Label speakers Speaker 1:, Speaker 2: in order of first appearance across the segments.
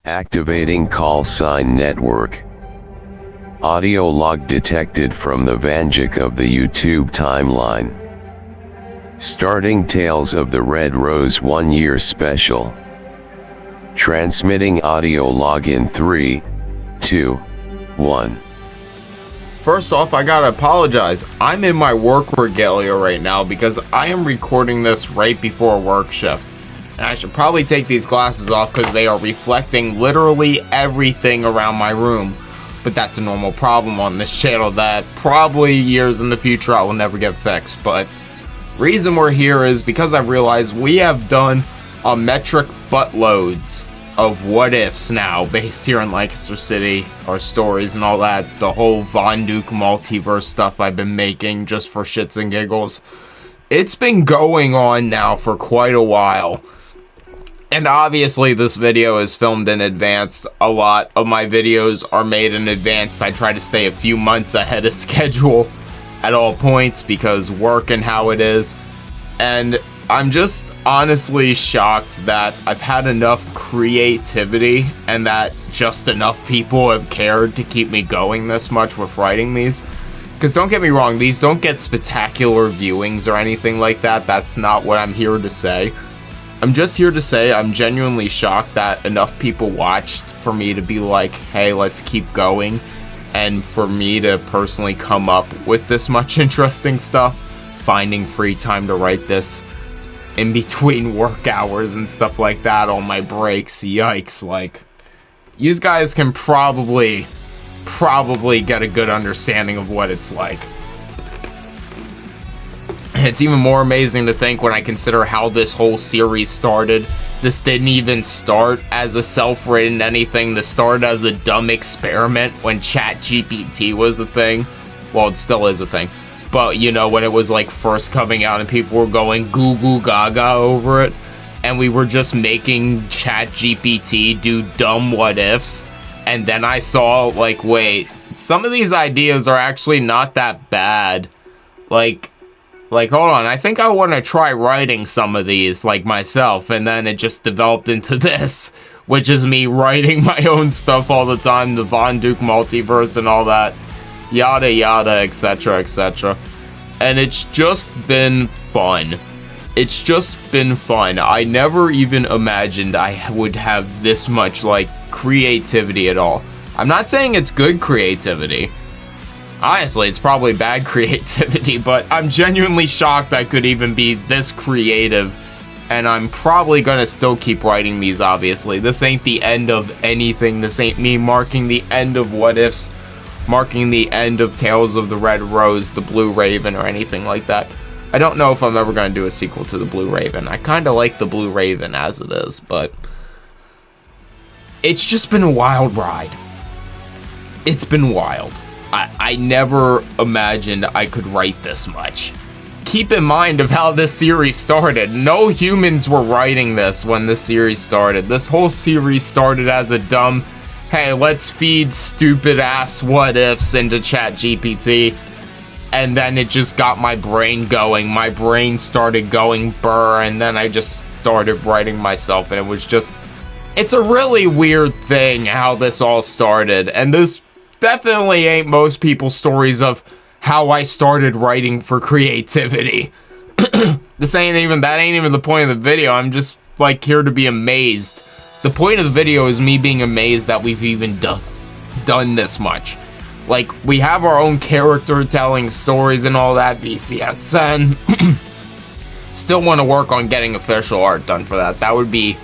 Speaker 1: Activating call sign network. Audio log detected from the Vanjik of the YouTube timeline. Starting Tales of the Red Rose 1 year special. Transmitting audio log in 3, 2, 1.
Speaker 2: First off, I gotta apologize. I'm in my work regalia right now because I am recording this right before work shift. And I should probably take these glasses off because they are reflecting literally everything around my room. But that's a normal problem on this channel that probably years in the future I will never get fixed. But reason we're here is because I realized we have done a metric buttloads of what ifs now based here in Lancaster City, our stories and all that, the whole Von Duke multiverse stuff I've been making just for shits and giggles. It's been going on now for quite a while. And obviously this video is filmed in advance. A lot of my videos are made in advance. I try to stay a few months ahead of schedule at all points because work and how it is. And I'm just honestly shocked that I've had enough creativity and that just enough people have cared to keep me going this much with writing these. Because don't get me wrong, these don't get spectacular viewings or anything like that. That's not what I'm here to say. I'm just here to say I'm genuinely shocked that enough people watched for me to be like, hey, let's keep going. And for me to personally come up with this much interesting stuff, finding free time to write this in between work hours and stuff like that on my breaks. Yikes, like, you guys can probably get a good understanding of what it's like. It's even more amazing to think when I consider how this whole series started. This didn't even start as a self-written anything. This started as a dumb experiment when ChatGPT was the thing. Well, it still is a thing. But, you know, when it was like first coming out and people were going goo goo gaga over it. And we were just making ChatGPT do dumb what ifs. And then I saw, like, wait, some of these ideas are actually not that bad. Like, hold on, I think I want to try writing some of these, like, myself, and then it just developed into this, which is me writing my own stuff all the time, the Von Duke multiverse and all that, yada yada, etc, etc. And it's just been fun. It's just been fun. I never even imagined I would have this much, like, creativity at all. I'm not saying it's good creativity. Honestly, it's probably bad creativity, but I'm genuinely shocked I could even be this creative, and I'm probably gonna still keep writing these, obviously. This ain't the end of anything. This ain't me marking the end of What Ifs, marking the end of Tales of the Red Rose, the Blue Raven, or anything like that. I don't know if I'm ever gonna do a sequel to the Blue Raven. I kinda like the Blue Raven as it is, but it's just been a wild ride. It's been wild. I never imagined I could write this much. Keep in mind of how this series started. No humans were writing this when this series started. This whole series started as a dumb, hey, let's feed stupid ass what ifs into ChatGPT. And then it just got my brain going. My brain started going burr, and then I just started writing myself, and it was just, it's a really weird thing how this all started. And this definitely ain't most people's stories of how I started writing for creativity. That ain't even the point of the video. I'm just, like, here to be amazed. The point of the video is me being amazed that we've even done this much. Like, we have our own character telling stories and all that, VCSN. Still want to work on getting official art done for that. That would be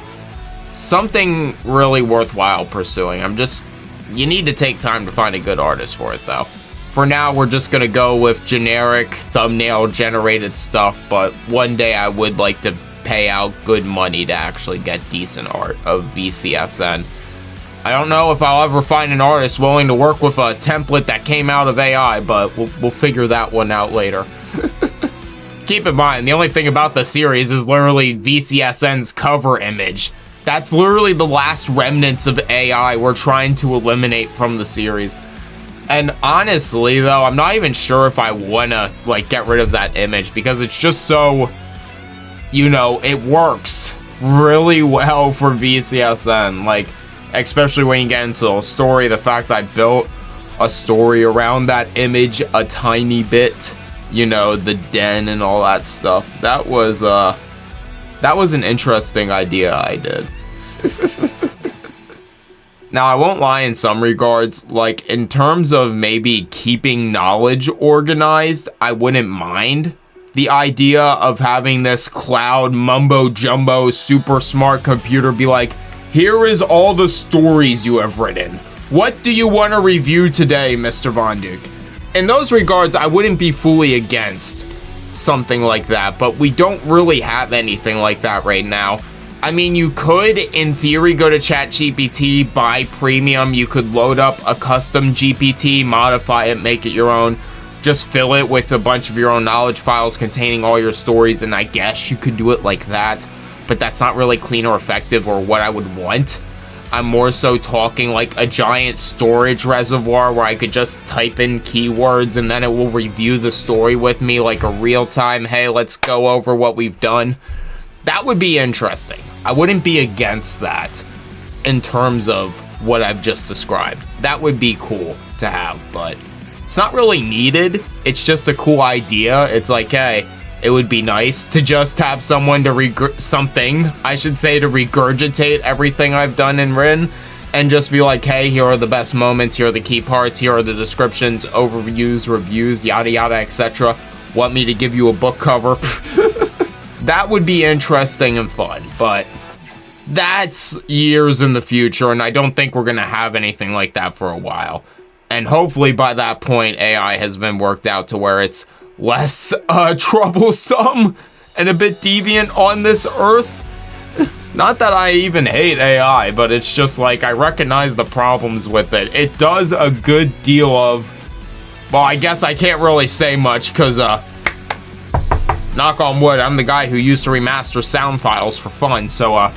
Speaker 2: something really worthwhile pursuing. You need to take time to find a good artist for it, though. For now, we're just gonna go with generic thumbnail generated stuff, but one day I would like to pay out good money to actually get decent art of VCSN. I don't know if I'll ever find an artist willing to work with a template that came out of AI, but we'll figure that one out later. Keep in mind, the only thing about the series is literally VCSN's cover image. That's literally the last remnants of AI we're trying to eliminate from the series. And honestly, though, I'm not even sure if I want to, like, get rid of that image because it's just so, you know, it works really well for VCSN. Like, especially when you get into the story. The fact I built a story around that image a tiny bit, you know, the den and all that stuff. That was an interesting idea I did. Now, I won't lie, in some regards, like, in terms of maybe keeping knowledge organized, I wouldn't mind the idea of having this cloud mumbo-jumbo super smart computer be like, here is all the stories you have written. What do you want to review today, Mr. Von Duke? In those regards, I wouldn't be fully against something like that, but we don't really have anything like that right now. I mean, you could, in theory, go to ChatGPT, buy premium. You could load up a custom GPT, modify it, make it your own. Just fill it with a bunch of your own knowledge files containing all your stories, and I guess you could do it like that. But that's not really clean or effective or what I would want. I'm more so talking like a giant storage reservoir where I could just type in keywords and then it will review the story with me like a real-time, hey, let's go over what we've done. That would be interesting. I wouldn't be against that in terms of what I've just described. That would be cool to have, but it's not really needed. It's just a cool idea. It's like, hey, it would be nice to just have someone to regurgitate everything I've done and written and just be like, hey, here are the best moments, here are the key parts, here are the descriptions, overviews, reviews, yada yada, etc. Want me to give you a book cover? That would be interesting and fun, but that's years in the future, and I don't think we're going to have anything like that for a while. And hopefully by that point, AI has been worked out to where it's less troublesome and a bit deviant on this earth. Not that I even hate AI, but it's just like I recognize the problems with it. It does a good deal of, well, I guess I can't really say much because, knock on wood, I'm the guy who used to remaster sound files for fun. So,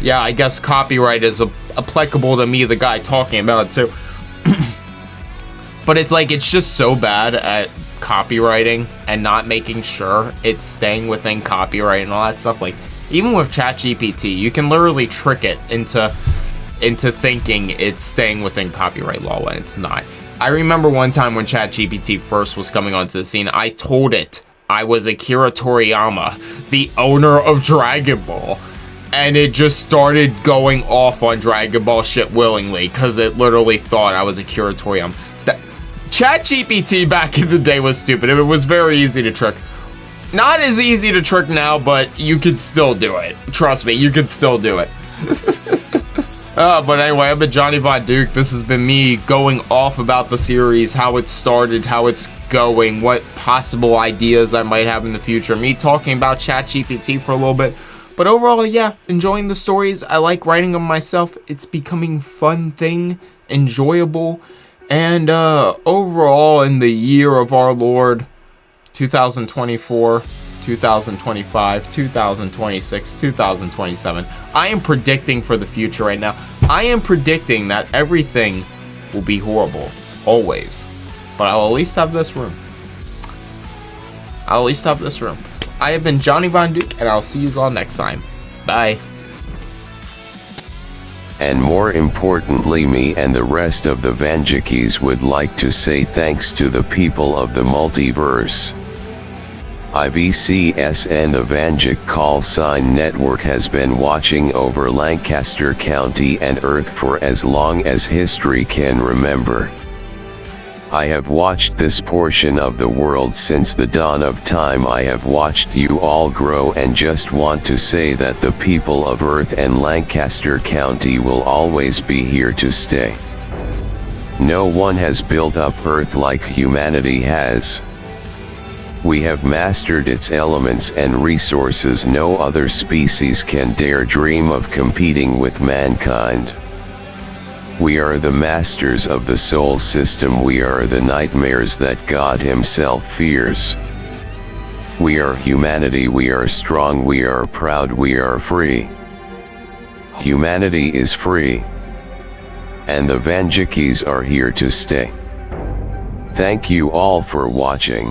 Speaker 2: yeah, I guess copyright is applicable to me, the guy talking about it too. But it's like, it's just so bad at copywriting and not making sure it's staying within copyright and all that stuff. Like, even with ChatGPT, you can literally trick it into thinking it's staying within copyright law when it's not. I remember one time when ChatGPT first was coming onto the scene, I told it I was Akira Toriyama, the owner of Dragon Ball. And it just started going off on Dragon Ball shit willingly because it literally thought I was Akira Toriyama. ChatGPT back in the day was stupid. It was very easy to trick. Not as easy to trick now, but you could still do it. Trust me, you could still do it. But anyway, I've been Johnny Von Duke. This has been me going off about the series, how it started, how it's going, what possible ideas I might have in the future. Me talking about ChatGPT for a little bit. But overall, yeah, enjoying the stories. I like writing them myself. It's becoming a fun thing, enjoyable. And overall, in the year of our Lord, 2024, 2025, 2026, 2027, I am predicting for the future right now. I am predicting that everything will be horrible, always. But I'll at least have this room. I have been Johnny Von Duke, and I'll see you all next time. Bye.
Speaker 1: And more importantly, me and the rest of the Vanjikis would like to say thanks to the people of the multiverse. IVCSN, the Vanjik Call Sign Network, has been watching over Lancaster County and Earth for as long as history can remember. I have watched this portion of the world since the dawn of time. I have watched you all grow and just want to say that the people of Earth and Lancaster County will always be here to stay. No one has built up Earth like humanity has. We have mastered its elements and resources. No other species can dare dream of competing with mankind. We are the masters of the soul system. We are the nightmares that God himself fears. We are humanity. We are strong. We are proud. We are free. Humanity is free. And the Vanjikis are here to stay. Thank you all for watching.